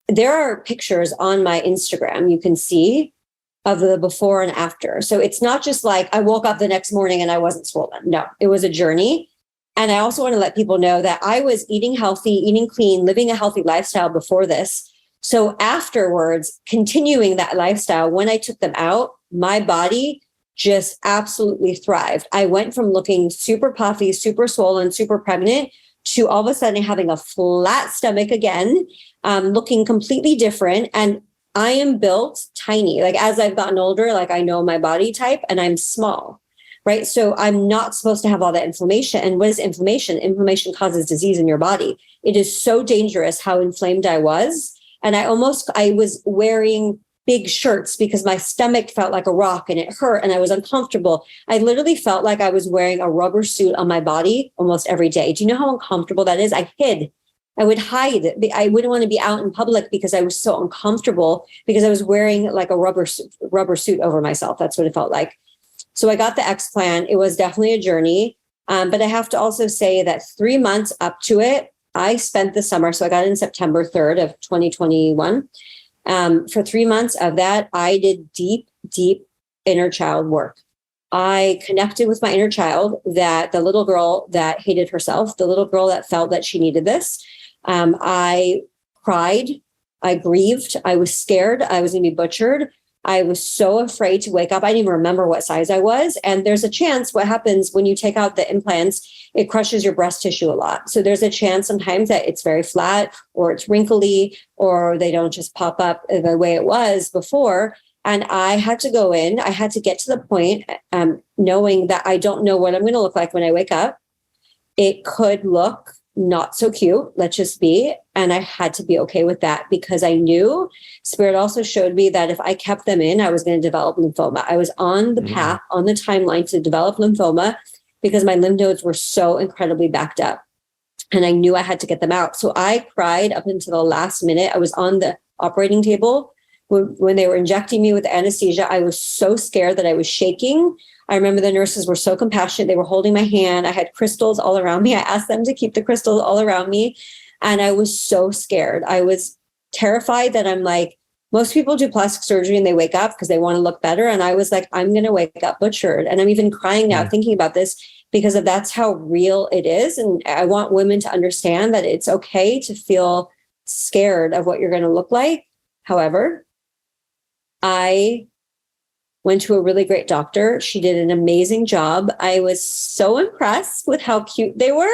there are pictures on my Instagram you can see of the before and after. So it's not just like I woke up the next morning and I wasn't swollen. No, it was a journey. And I also want to let people know that I was eating healthy, eating clean, living a healthy lifestyle before this. So afterwards, continuing that lifestyle, when I took them out, my body just absolutely thrived. I went from looking super puffy, super swollen, super pregnant to all of a sudden having a flat stomach again, looking completely different. And I am built tiny. Like as I've gotten older, like I know my body type and I'm small, right? So I'm not supposed to have all that inflammation. And what is inflammation? Inflammation causes disease in your body. It is so dangerous how inflamed I was. And I was wearing big shirts because my stomach felt like a rock and it hurt and I was uncomfortable. I literally felt like I was wearing a rubber suit on my body almost every day. Do you know how uncomfortable that is? I would hide. I wouldn't want to be out in public because I was so uncomfortable because I was wearing like a rubber suit over myself. That's what it felt like. So I got the Explant. It was definitely a journey. But I have to also say that 3 months up to it, I spent the summer. So I got it in September 3rd of 2021. For 3 months of that, I did deep, deep inner child work. I connected with my inner child, that the little girl that hated herself, the little girl that felt that she needed this. I cried, I grieved, I was scared, I was going to be butchered. I was so afraid to wake up. I didn't even remember what size I was. And there's a chance what happens when you take out the implants, it crushes your breast tissue a lot. So there's a chance sometimes that it's very flat or it's wrinkly or they don't just pop up the way it was before. And I had to go in, I had to get to the point knowing that I don't know what I'm going to look like when I wake up. It could look not so cute, let's just be. And I had to be okay with that because I knew Spirit also showed me that if I kept them in, I was going to develop lymphoma. I was on the path, on the timeline to develop lymphoma because my lymph nodes were so incredibly backed up. And I knew I had to get them out. So I cried up until the last minute. I was on the operating table when they were injecting me with anesthesia. I was so scared that I was shaking. I remember the nurses were so compassionate. They were holding my hand. I had crystals all around me. I asked them to keep the crystals all around me. And I was so scared. I was terrified that I'm like, most people do plastic surgery and they wake up because they want to look better. And I was like, I'm going to wake up butchered. And I'm even crying now thinking about this because that's how real it is. And I want women to understand that it's okay to feel scared of what you're going to look like. However, I went to a really great doctor. She did an amazing job. I was so impressed with how cute they were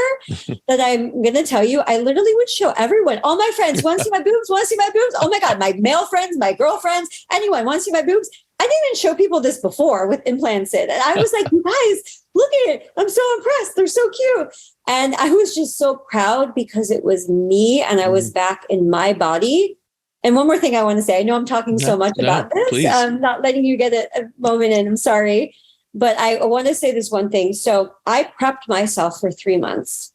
that I'm going to tell you, I literally would show everyone, all my friends, want to see my boobs, want to see my boobs. Oh my God, my male friends, my girlfriends, anyone want to see my boobs. I didn't even show people this before with implants in. And I was like, you guys, look at it. I'm so impressed. They're so cute. And I was just so proud because it was me and I was back in my body. And one more thing I want to say, I know I'm talking so much about this. I'm not letting you get a moment in, I'm sorry. But I want to say this one thing. So I prepped myself for 3 months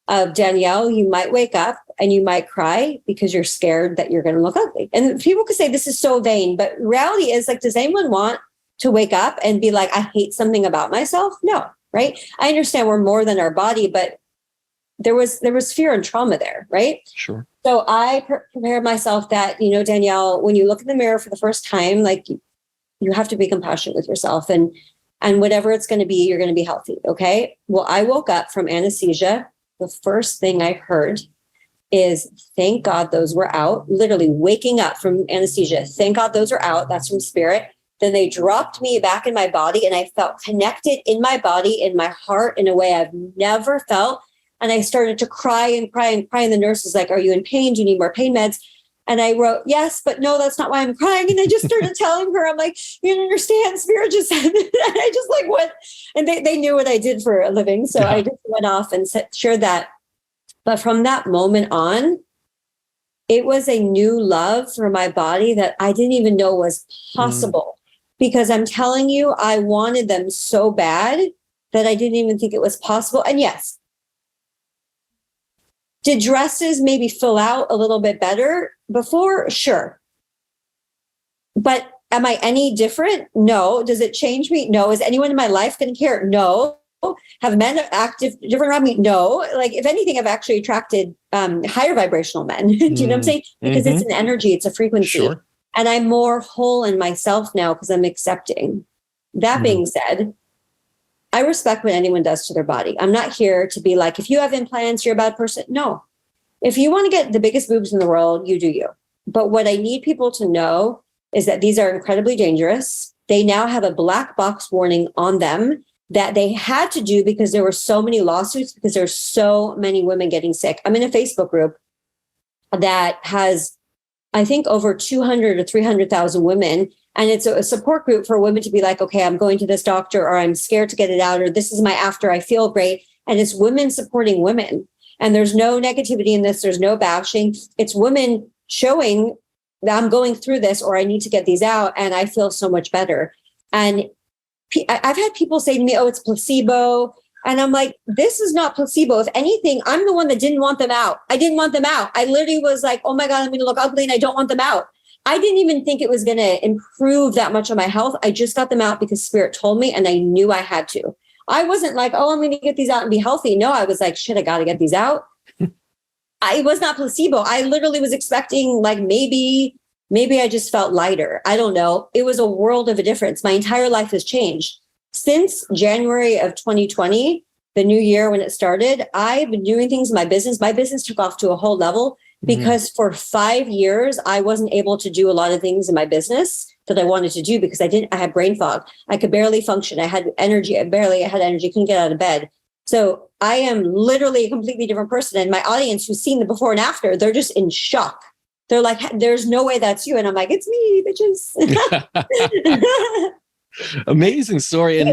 of Danielle, you might wake up and you might cry because you're scared that you're going to look ugly. And people could say this is so vain, but reality is like, does anyone want to wake up and be like, I hate something about myself? No, right? I understand we're more than our body, but there was fear and trauma there, right? Sure. So I prepared myself that, Danielle, when you look in the mirror for the first time, like you have to be compassionate with yourself and whatever it's going to be, you're going to be healthy. Okay. Well, I woke up from anesthesia. The first thing I heard is thank God those were out, literally waking up from anesthesia. Thank God those are out. That's from Spirit. Then they dropped me back in my body and I felt connected in my body, in my heart in a way I've never felt. And I started to cry and cry and cry. And the nurse was like, are you in pain? Do you need more pain meds? And I wrote, yes, but no, that's not why I'm crying. And I just started telling her, I'm like, you don't understand. Spirit just said, and I just like, what? And they knew what I did for a living. So I just went off and shared that. But from that moment on, it was a new love for my body that I didn't even know was possible. Because I'm telling you, I wanted them so bad that I didn't even think it was possible. And yes, did dresses maybe fill out a little bit better before? Sure. But am I any different? No. Does it change me? No. Is anyone in my life going to care? No. Have men active different around me? No. Like, if anything, I've actually attracted higher vibrational men. Do you know what I'm saying? Because it's an energy, it's a frequency. Sure. And I'm more whole in myself now because I'm accepting. That being said, I respect what anyone does to their body. I'm not here to be like, if you have implants, you're a bad person. No. If you want to get the biggest boobs in the world, you do you. But what I need people to know is that these are incredibly dangerous. They now have a black box warning on them that they had to do because there were so many lawsuits, because there's so many women getting sick. I'm in a Facebook group that has, I think, over 200 or 300,000 women. And it's a support group for women to be like, okay, I'm going to this doctor, or I'm scared to get it out, or this is my after, I feel great. And it's women supporting women. And there's no negativity in this. There's no bashing. It's women showing that I'm going through this, or I need to get these out, and I feel so much better. And I've had people say to me, oh, it's placebo. And I'm like, this is not placebo. If anything, I'm the one that didn't want them out. I didn't want them out. I literally was like, oh my God, I'm going to look ugly and I don't want them out. I didn't even think it was going to improve that much on my health. I just got them out because Spirit told me, and I knew I had to. I wasn't like, oh, I'm going to get these out and be healthy. No, I was like, shit, I got to get these out. I was not placebo. I literally was expecting like maybe I just felt lighter. I don't know. It was a world of a difference. My entire life has changed. Since January of 2020, the new year when it started, I've been doing things in my business. My business took off to a whole level because for 5 years, I wasn't able to do a lot of things in my business that I wanted to do because I had brain fog. I could barely function. I had energy. I had energy. Couldn't get out of bed. So I am literally a completely different person. And my audience who's seen the before and after, they're just in shock. They're like, there's no way that's you. And I'm like, it's me, bitches. Amazing story. And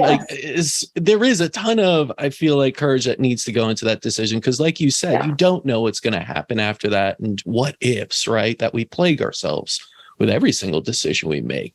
there is a ton of, I feel like, courage that needs to go into that decision. Because like you said, you don't know what's going to happen after that. And what ifs, right? That we plague ourselves with every single decision we make.